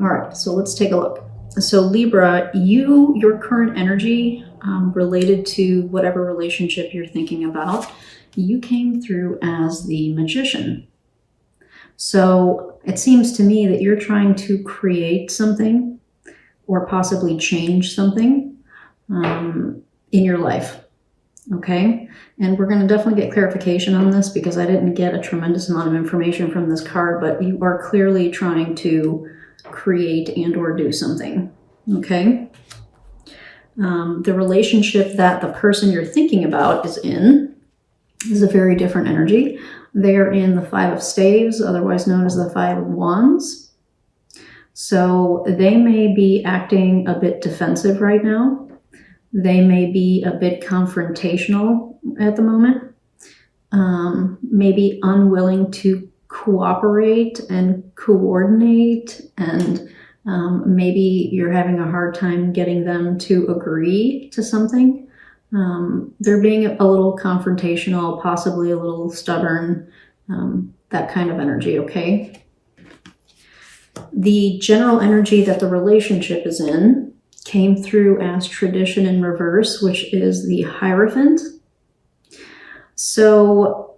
All right, so let's take a look. So Libra, your current energy related to whatever relationship you're thinking about, you came through as the Magician. So it seems to me that you're trying to create something or possibly change something in your life. Okay, and we're going to definitely get clarification on this because I didn't get a tremendous amount of information from this card, but you are clearly trying to create and or do something. Okay, the relationship that the person you're thinking about is in is a very different energy. They are in the Five of Staves, otherwise known as the Five of Wands. So they may be acting a bit defensive right now. They may be a bit confrontational at the moment, maybe unwilling to cooperate and coordinate, and maybe you're having a hard time getting them to agree to something. They're being a little confrontational, possibly a little stubborn, that kind of energy, okay? The general energy that the relationship is in came through as tradition in reverse, which is the Hierophant. So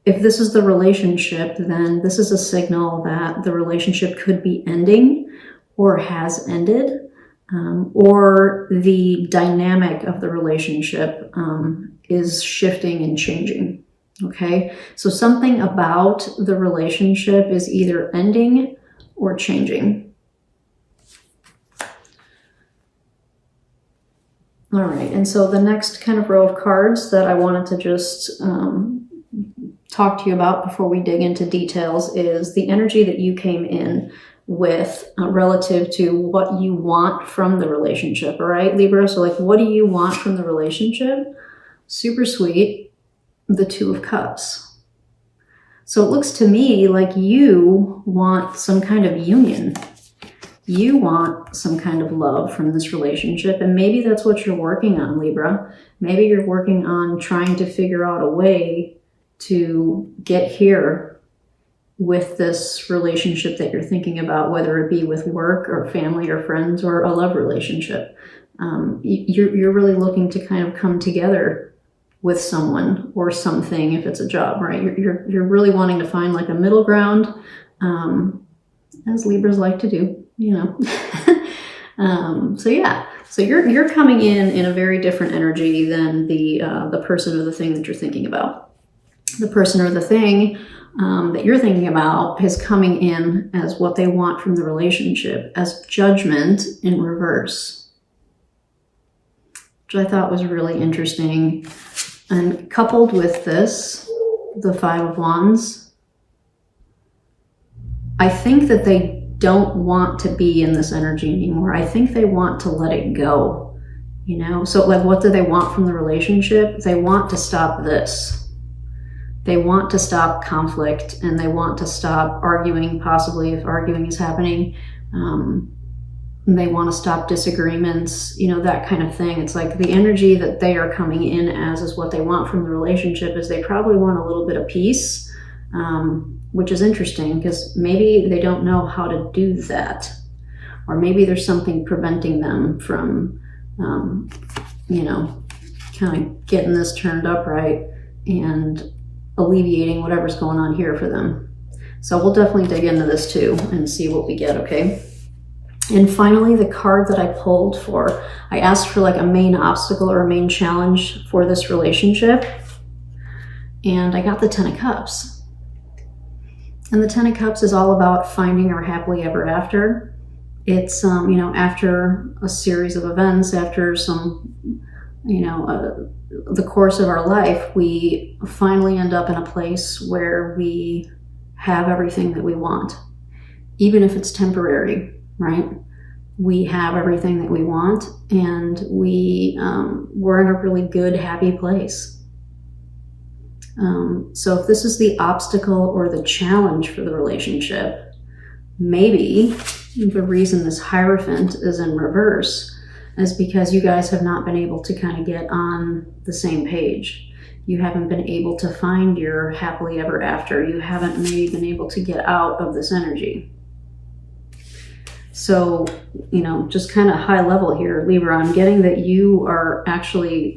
if this is the relationship, then this is a signal that the relationship could be ending or has ended, or the dynamic of the relationship is shifting and changing. Okay, so something about the relationship is either ending or changing. All right, and so the next kind of row of cards that I wanted to just talk to you about before we dig into details is the energy that you came in with relative to what you want from the relationship, all right, Libra? So like, what do you want from the relationship? Super sweet, the Two of Cups. So it looks to me like you want some kind of union. You want some kind of love from this relationship, and maybe that's what you're working on, Libra. Maybe you're working on trying to figure out a way to get here with this relationship that you're thinking about, whether it be with work or family or friends or a love relationship. You're really looking to kind of come together with someone or something if it's a job, right? You're really wanting to find like a middle ground, as Libras like to do. You know, so yeah, so you're coming in a very different energy than the person or the thing that you're thinking about. The person or the thing that you're thinking about is coming in as what they want from the relationship, as Judgment in reverse, which I thought was really interesting. And coupled with this, the Five of Wands, I think that they don't want to be in this energy anymore. I think they want to let it go, you know? So like, what do they want from the relationship? They want to stop this. They want to stop conflict, and they want to stop arguing, possibly if arguing is happening. They want to stop disagreements, you know, that kind of thing. It's like the energy that they are coming in as is what they want from the relationship is they probably want a little bit of peace, which is interesting because maybe they don't know how to do that. Or maybe there's something preventing them from, you know, kind of getting this turned up right and alleviating whatever's going on here for them. So we'll definitely dig into this too and see what we get, okay? And finally, the card that I pulled for, I asked for like a main obstacle or a main challenge for this relationship. And I got the Ten of Cups. And the Ten of Cups is all about finding our happily ever after. It's, you know, after a series of events, after some, you know, the course of our life, we finally end up in a place where we have everything that we want, even if it's temporary, right? We have everything that we want, and we're in a really good, happy place. So if this is the obstacle or the challenge for the relationship, maybe the reason this Hierophant is in reverse is because you guys have not been able to kind of get on the same page. You haven't been able to find your happily ever after. You haven't maybe been able to get out of this energy. So, you know, just kind of high level here, Libra, I'm getting that you are actually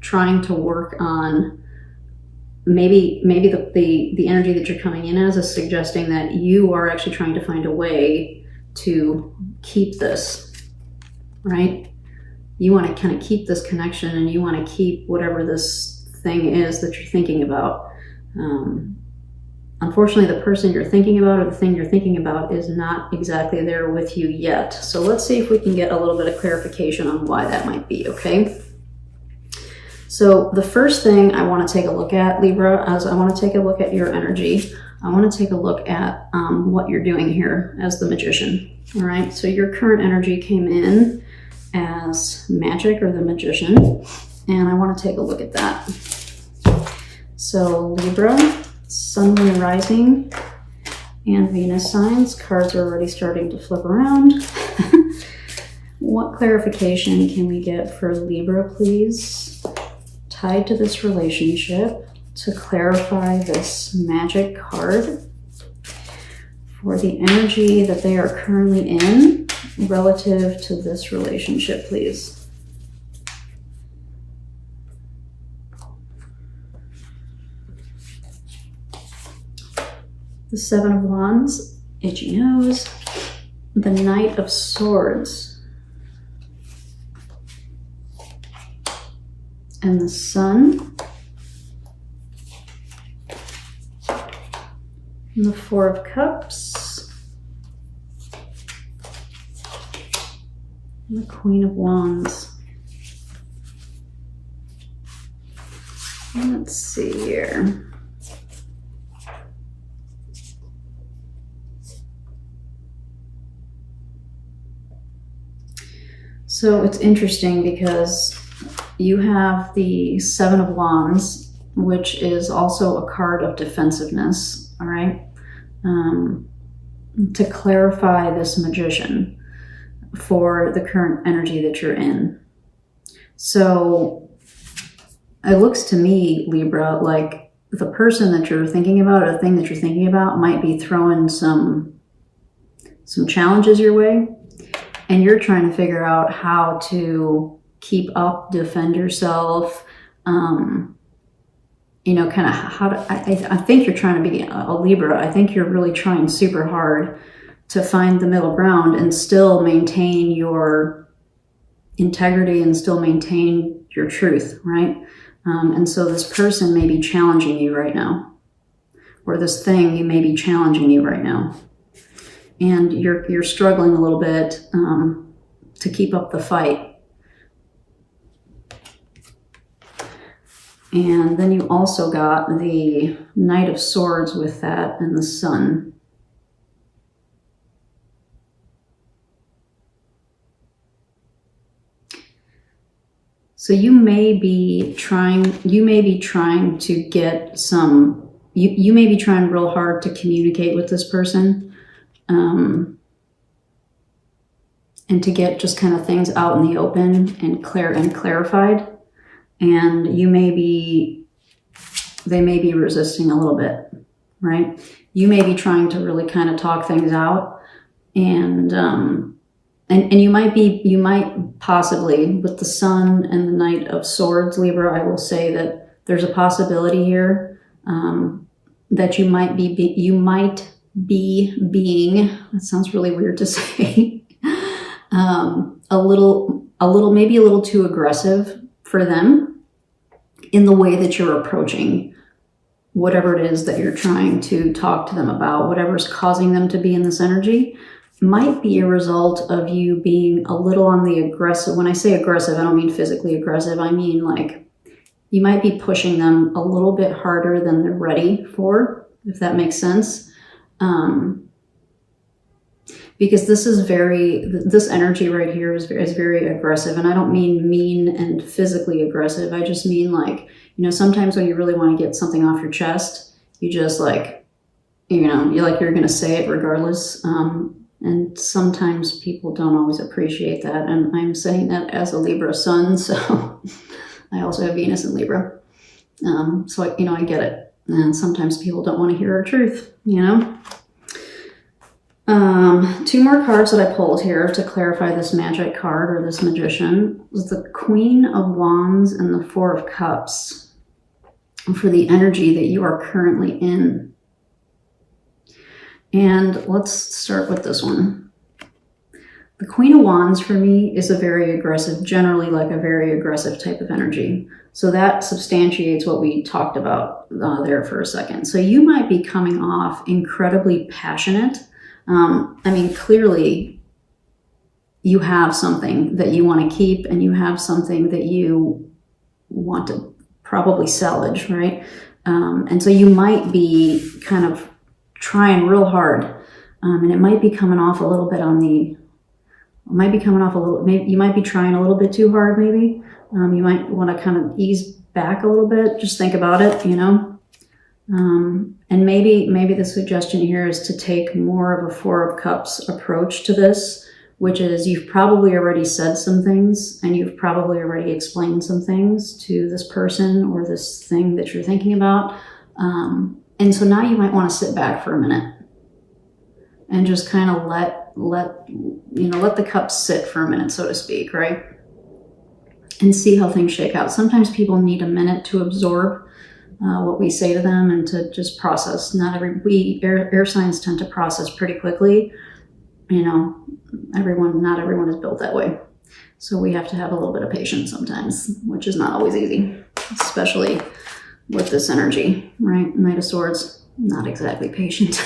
trying to work on maybe the energy that you're coming in as is suggesting that you are actually trying to find a way to keep this, right? You want to kind of keep this connection, and you want to keep whatever this thing is that you're thinking about. Unfortunately, the person you're thinking about or the thing you're thinking about is not exactly there with you yet. So let's see if we can get a little bit of clarification on why that might be, okay? So the first thing I want to take a look at, Libra, is I want to take a look at your energy. I want to take a look at what you're doing here as the Magician, all right? So your current energy came in as Magic or the Magician, and I want to take a look at that. So Libra, Sun, Moon, Rising, and Venus signs. Cards are already starting to flip around. What clarification can we get for Libra, please, tied to this relationship to clarify this Magic card for the energy that they are currently in relative to this relationship, please? The Seven of Wands, itchy nose, the Knight of Swords, and the Sun, and the Four of Cups, and the Queen of Wands. Let's see here. So it's interesting because you have the Seven of Wands, which is also a card of defensiveness, all right? To clarify this Magician for the current energy that you're in. So it looks to me, Libra, like the person that you're thinking about or the thing that you're thinking about might be throwing some challenges your way. And you're trying to figure out how to keep up, defend yourself, you know, kind of how to, I think you're trying to be a Libra. I think you're really trying super hard to find the middle ground and still maintain your integrity and still maintain your truth, right? And so this person may be challenging you right now, or this thing may be challenging you right now. And you're struggling a little bit to keep up the fight. And then you also got the Knight of Swords with that and the Sun. So you may be trying to get some, you may be trying real hard to communicate with this person. And to get just kind of things out in the open and clarified, and they may be resisting a little bit, right? You may be trying to really kind of talk things out, and you might possibly, with the Sun and the Knight of Swords, Libra, I will say that there's a possibility here that you might be being, that sounds really weird to say, maybe a little too aggressive for them in the way that you're approaching whatever it is that you're trying to talk to them about. Whatever's causing them to be in this energy might be a result of you being a little on the aggressive. When I say aggressive, I don't mean physically aggressive. I mean like you might be pushing them a little bit harder than they're ready for, if that makes sense. Because this energy right here is very aggressive. And I don't mean mean and physically aggressive. I just mean like, you know, sometimes when you really want to get something off your chest, you just like, you know, you're going to say it regardless. And sometimes people don't always appreciate that. And I'm saying that as a Libra sun. So I also have Venus in Libra. So, I get it. And sometimes people don't want to hear our truth, you know? Two more cards that I pulled here to clarify this magic card or this magician was the Queen of Wands and the Four of Cups for the energy that you are currently in. And let's start with this one. The Queen of Wands for me is a very aggressive, generally like a very aggressive type of energy. So that substantiates what we talked about there for a second. So you might be coming off incredibly passionate. I mean, clearly you have something that you want to keep and you have something that you want to probably salvage, right? And so you might be kind of trying real hard, and it might be coming off a little bit on the, maybe you might be trying a little bit too hard, maybe. You might want to kind of ease back a little bit. Just think about it, you know? And maybe the suggestion here is to take more of a Four of Cups approach to this, which is you've probably already said some things and you've probably already explained some things to this person or this thing that you're thinking about. And so now you might want to sit back for a minute and just kind of let the cups sit for a minute, so to speak, right? And see how things shake out. Sometimes people need a minute to absorb what we say to them and to just process. Air signs tend to process pretty quickly. You know, not everyone is built that way. So we have to have a little bit of patience sometimes, which is not always easy, especially with this energy, right? Knight of Swords, not exactly patient.